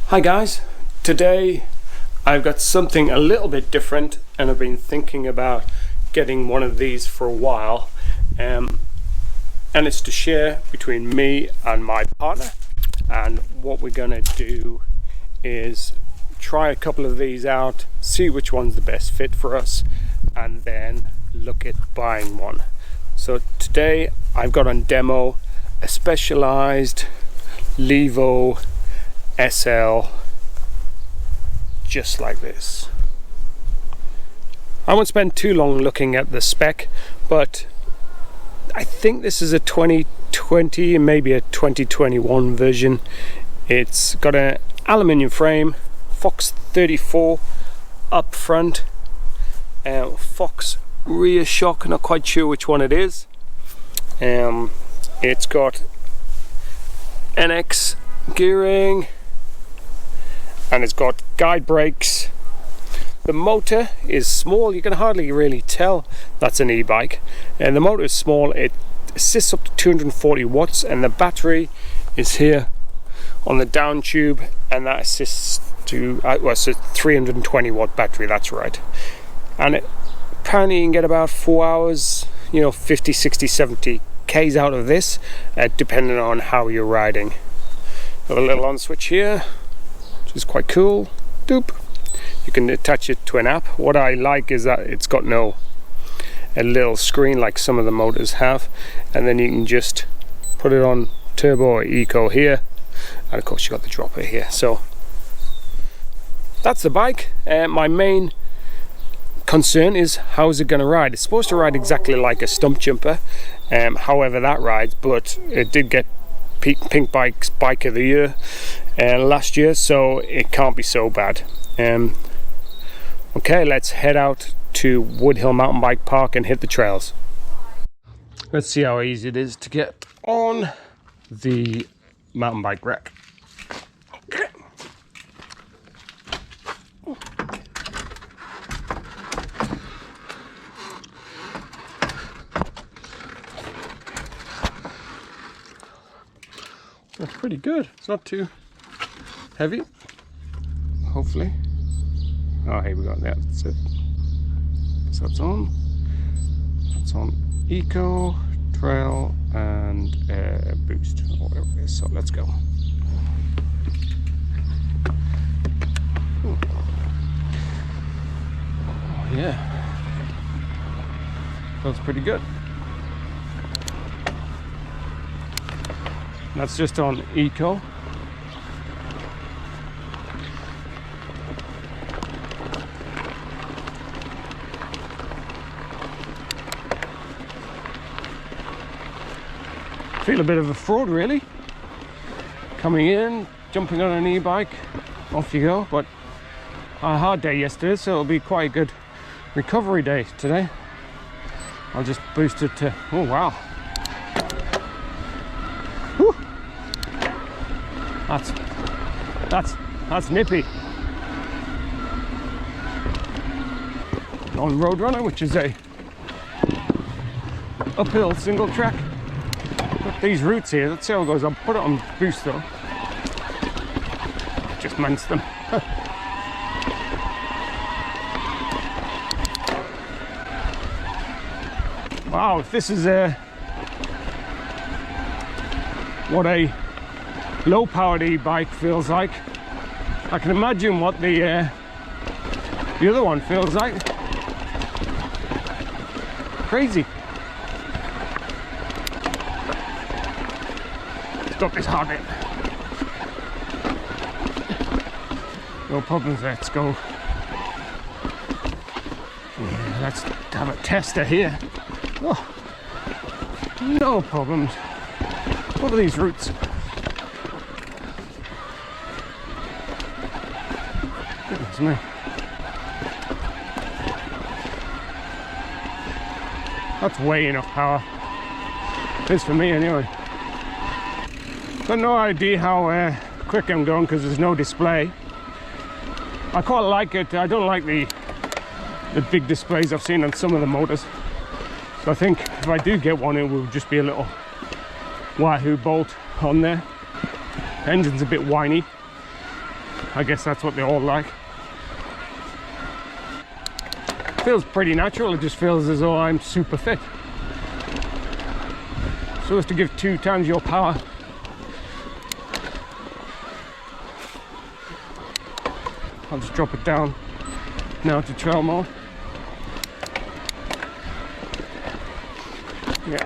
Hi guys, today I've got something a little bit different and I've been thinking about getting one of these for a while, and it's to share between me and my partner. And what we're gonna do is try a couple of these out, see which one's the best fit for us, and then look at buying one. So today I've got on demo a Specialized Levo SL, just like this. I won't spend too long looking at the spec, but I think this is a 2020, maybe a 2021 version. It's got an aluminium frame, Fox 34 up front, Fox rear shock, not quite sure which one it is. It's got NX gearing, and it's got guide brakes. The motor is small, you can hardly really tell that's an e-bike, and the motor is small. It assists up to 240 watts, and the battery is here on the down tube, and that assists to it's a 320 watt battery, that's right. And apparently you can get about 4 hours, 50, 60, 70 k's out of this, depending on how you're riding. Got a little on switch here, which is quite cool. Doop. You can attach it to an app. What I like is that it's got a little screen like some of the motors have, and then you can just put it on turbo or eco here, and of course you got the dropper here. So that's the bike. My main concern is how is it going to ride. It's supposed to ride exactly like a stump jumper, however that rides, but it did get Pink Bike's Bike of the Year last year, so it can't be so bad. Okay, let's head out to Woodhill Mountain Bike Park and hit the trails. Let's see how easy it is to get on the mountain bike rack. Okay. That's pretty good. It's not too heavy, hopefully. Oh, here we go. That's it. So it's on. That's on eco, trail, and boost, or whatever it is. So let's go. Ooh. Oh yeah, feels pretty good. That's just on eco. Feel a bit of a fraud really. Coming in, jumping on an e-bike, off you go. But a hard day yesterday, so it'll be quite a good recovery day today. I'll just boost it to, oh wow. That's nippy. On Roadrunner, which is a uphill single track. Got these routes here. Let's see how it goes. I'll put it on boost though. Just minced them. Wow, if this is what a low-powered e-bike feels like, I can imagine what the other one feels like. Crazy. Stop this hard bit. No problems. Let's go. Yeah, let's have a tester here. Oh, no problems. What are these routes? Goodness me. That's way enough power. It is for me anyway. Got no idea how quick I'm going because there's no display. I quite like it. I don't like the big displays I've seen on some of the motors. So I think if I do get one, it will just be a little Wahoo bolt on there. Engine's a bit whiny. I guess that's what they all like. Feels pretty natural. It just feels as though I'm super fit. So as to give 2 times your power. I'll just drop it down now to trail mode. Yeah,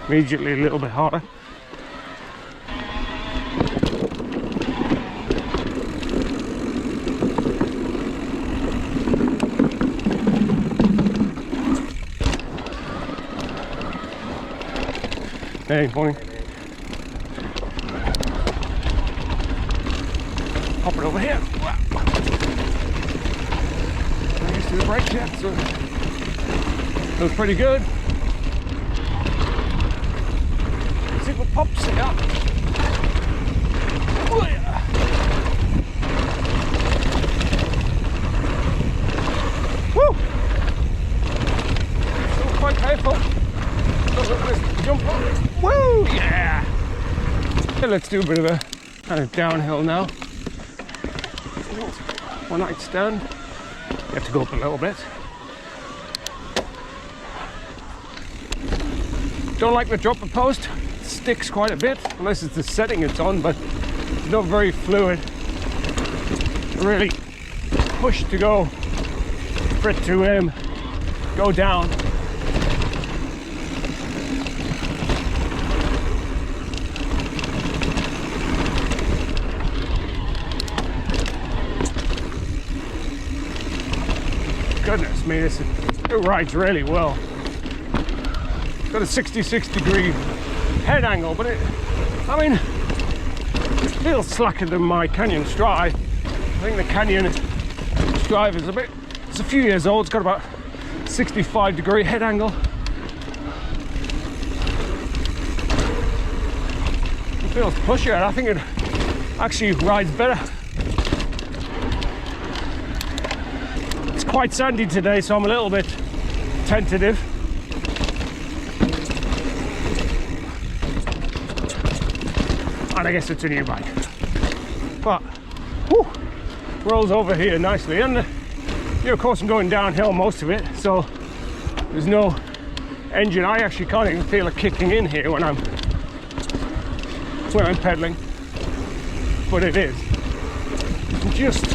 immediately a little bit harder. Hey, morning. Hop it over here. Not used to the brakes yet, so it was pretty good. See what pops it up. Oh, yeah. Woo! Still quite painful. Jump on it. Woo! Yeah! Okay, let's do a bit of a kind of downhill now. One night stand. You have to go up a little bit. Don't like the dropper post. It sticks quite a bit, unless it's the setting it's on, but it's not very fluid. Really push to go for it to go down. Goodness me, it rides really well. It's got a 66-degree head angle, but it feels slacker than my Canyon Strive. I think the Canyon Strive is it's a few years old. It's got about 65-degree head angle. It feels pushier. I think it actually rides better. Quite sandy today, so I'm a little bit tentative. And I guess it's a new bike, but whew, rolls over here nicely. And of course I'm going downhill most of it, so there's no engine. I actually can't even feel it kicking in here when I'm pedaling, but it is just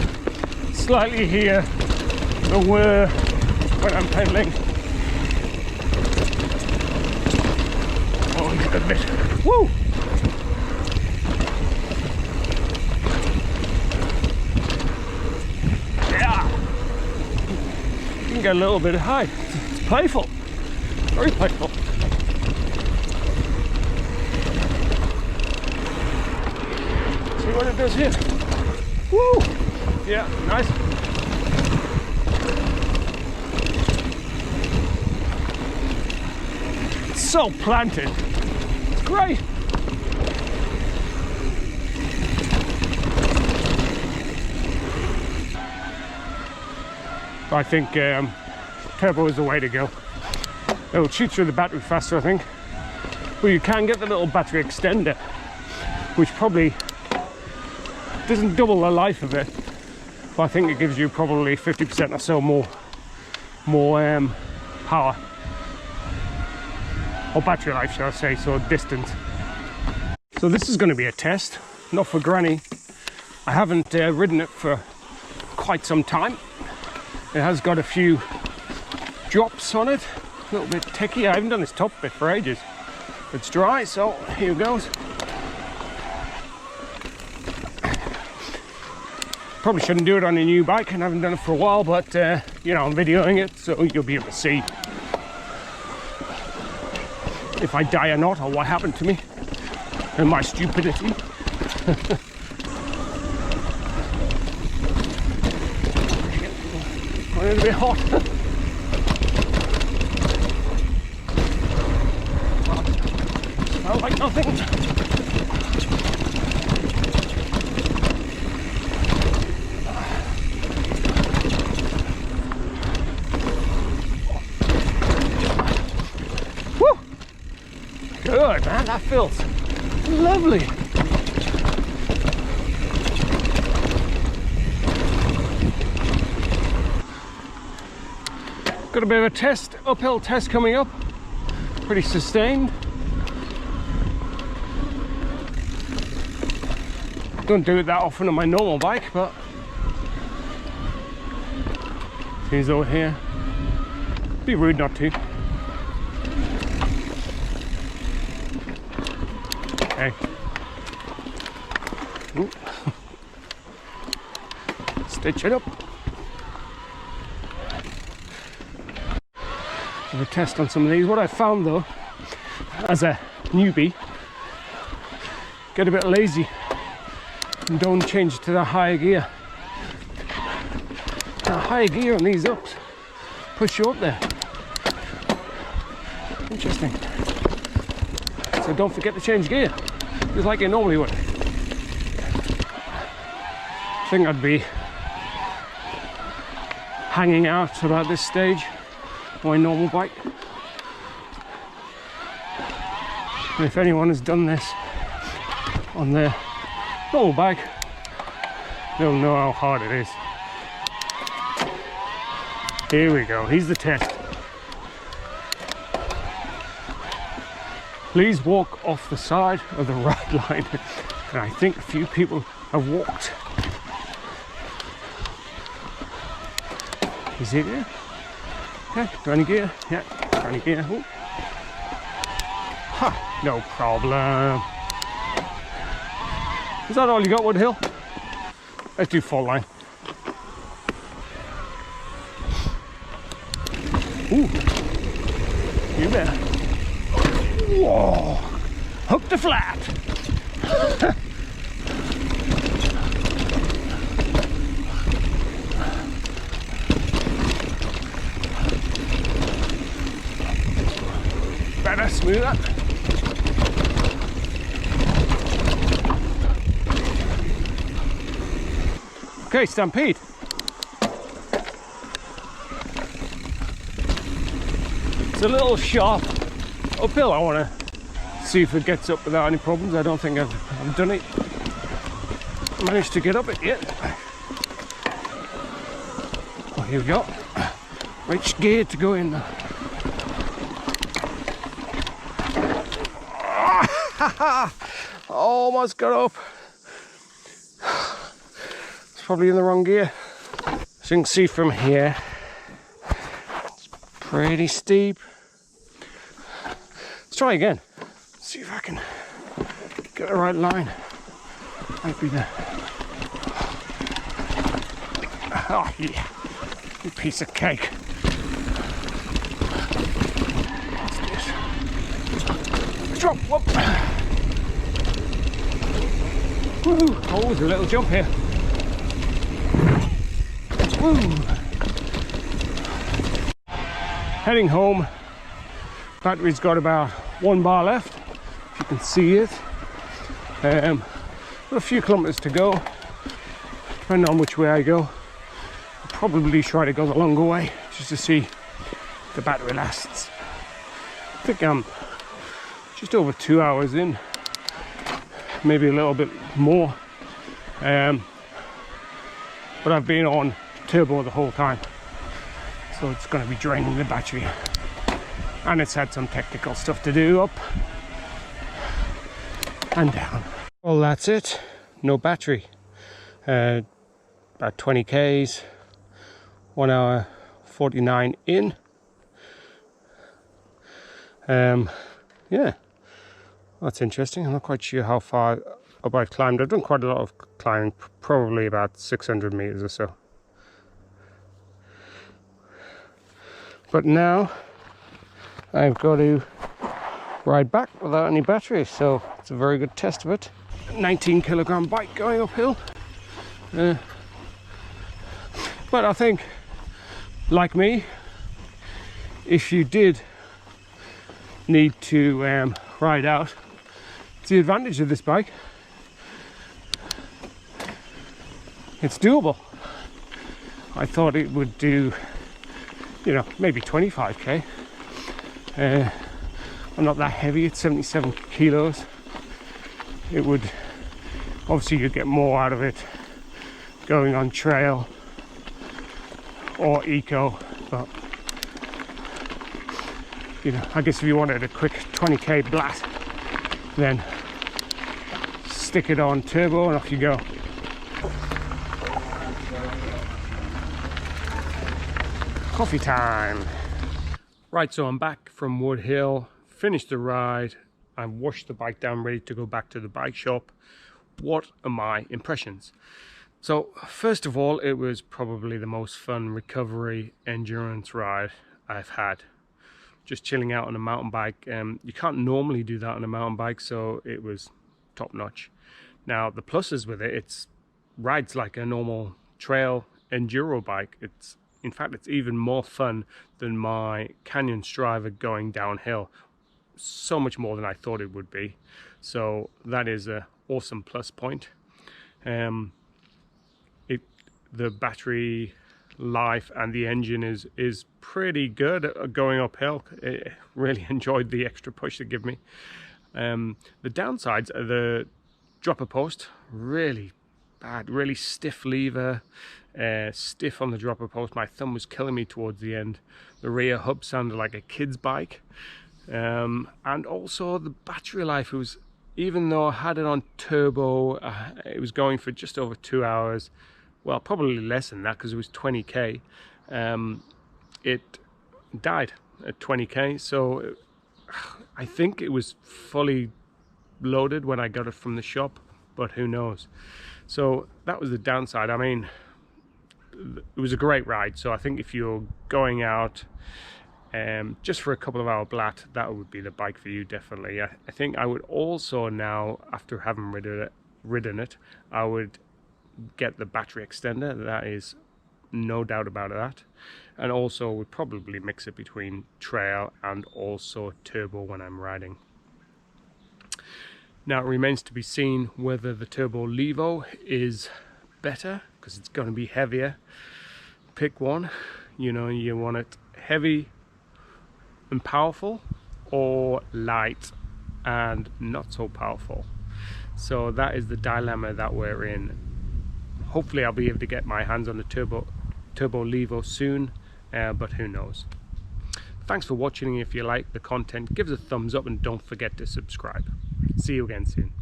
slightly here. The whir when I'm pedaling. Oh, good bit. Woo! Yeah! You can get a little bit high. It's playful. Very playful. See what it does here. Woo! Yeah, nice. So planted. It's great. I think turbo is the way to go. It'll shoot through the battery faster, I think. But you can get the little battery extender, which probably doesn't double the life of it, but I think it gives you probably 50% or so more power. Or battery life, shall I say, so distance. So this is going to be a test, not for Granny. I haven't ridden it for quite some time. It has got a few drops on it, a little bit techy. I haven't done this top bit for ages. It's dry, so here goes. Probably shouldn't do it on a new bike, and I haven't done it for a while, but you know, I'm videoing it, so you'll be able to see if I die or not, or what happened to me and my stupidity. A little bit hot. Smell like nothing. Woo! Good, man, that feels lovely. Got a bit of a test, uphill test coming up. Pretty sustained. Don't do it that often on my normal bike, but he's over here. Be rude not to. Okay. Ooh. Stitch it up. Have a test on some of these. What I found though, as a newbie, get a bit lazy and don't change to the higher gear. The higher gear on these ups push you up there. Interesting. So don't forget to change gear, just like you normally would. I think I'd be hanging out about this stage on my normal bike. And if anyone has done this on their normal bike, they'll know how hard it is. Here we go, here's the test. Please walk off the side of the right line. And I think a few people have walked. Is it here? Okay, 20 gear. Yeah, 20 gear. Ooh. Ha, no problem. Is that all you got, Woodhill? Let's do full line. Ooh, you bet. Whoa, hook to flat. Better smooth that. Okay, Stampede. It's a little sharp uphill. I want to see if it gets up without any problems. I don't think I've done it. Managed to get up it yet. Oh, here we go. Which gear to go in? Almost got up. It's probably in the wrong gear. As you can see from here, it's pretty steep. Let's try again. See if I can get the right line. Might be there. Oh yeah, you piece of cake. Drop, whoop. Woo! Oh, there's a little jump here. Woo! Heading home. Battery's got about 1 bar left, if you can see it. Got a few kilometers to go. Depending on which way I go, I'll probably try to go the longer way just to see if the battery lasts. I think I'm just over 2 hours in, maybe a little bit more, but I've been on turbo the whole time, so it's going to be draining the battery, and it's had some technical stuff to do up and down. Well, that's it. No battery. About 20 k's, 1 hour 49 in. Yeah, that's interesting. I'm not quite sure how far up I've climbed. I've done quite a lot of climbing, probably about 600 meters or so. But now I've got to ride back without any battery, so it's a very good test of it. 19 kilogram bike going uphill. But I think, like me, if you did need to ride out, it's the advantage of this bike. It's doable. I thought it would do, you know, maybe 25k. I'm not that heavy, it's 77 kilos. It would, obviously you'd get more out of it going on trail or eco, but you know, I guess if you wanted a quick 20k blat, then stick it on turbo and off you go. Coffee time. Right, so I'm back from Woodhill, finished the ride, I washed the bike down, ready to go back to the bike shop. What are my impressions? So first of all, it was probably the most fun recovery endurance ride I've had. Just chilling out on a mountain bike. You can't normally do that on a mountain bike, so it was top notch. Now the pluses with it, it's rides like a normal trail enduro bike. In fact, it's even more fun than my Canyon Striver going downhill. So much more than I thought it would be. So that is an awesome plus point. The battery life and the engine is pretty good at going uphill. I really enjoyed the extra push they give me. The downsides are the dropper post, really bad, really stiff lever, stiff on the dropper post. My thumb was killing me towards the end. The rear hub sounded like a kid's bike, and also the battery life. It was, even though I had it on turbo, it was going for just over 2 hours. Well, probably less than that because it was 20k. It died at 20k, so I think it was fully loaded when I got it from the shop, but who knows. So that was the downside. I mean, it was a great ride, so I think if you're going out just for a couple of hour blat, that would be the bike for you, definitely. I think I would also now, after having ridden it, I would get the battery extender. That is no doubt about that. And also would probably mix it between trail and also turbo when I'm riding. Now it remains to be seen whether the turbo Levo is better, because it's going to be heavier. Pick one. You know, you want it heavy and powerful, or light and not so powerful. So that is the dilemma that we're in. Hopefully I'll be able to get my hands on the turbo Levo soon, but who knows. Thanks for watching. If you like the content, give us a thumbs up and don't forget to subscribe. See you again soon.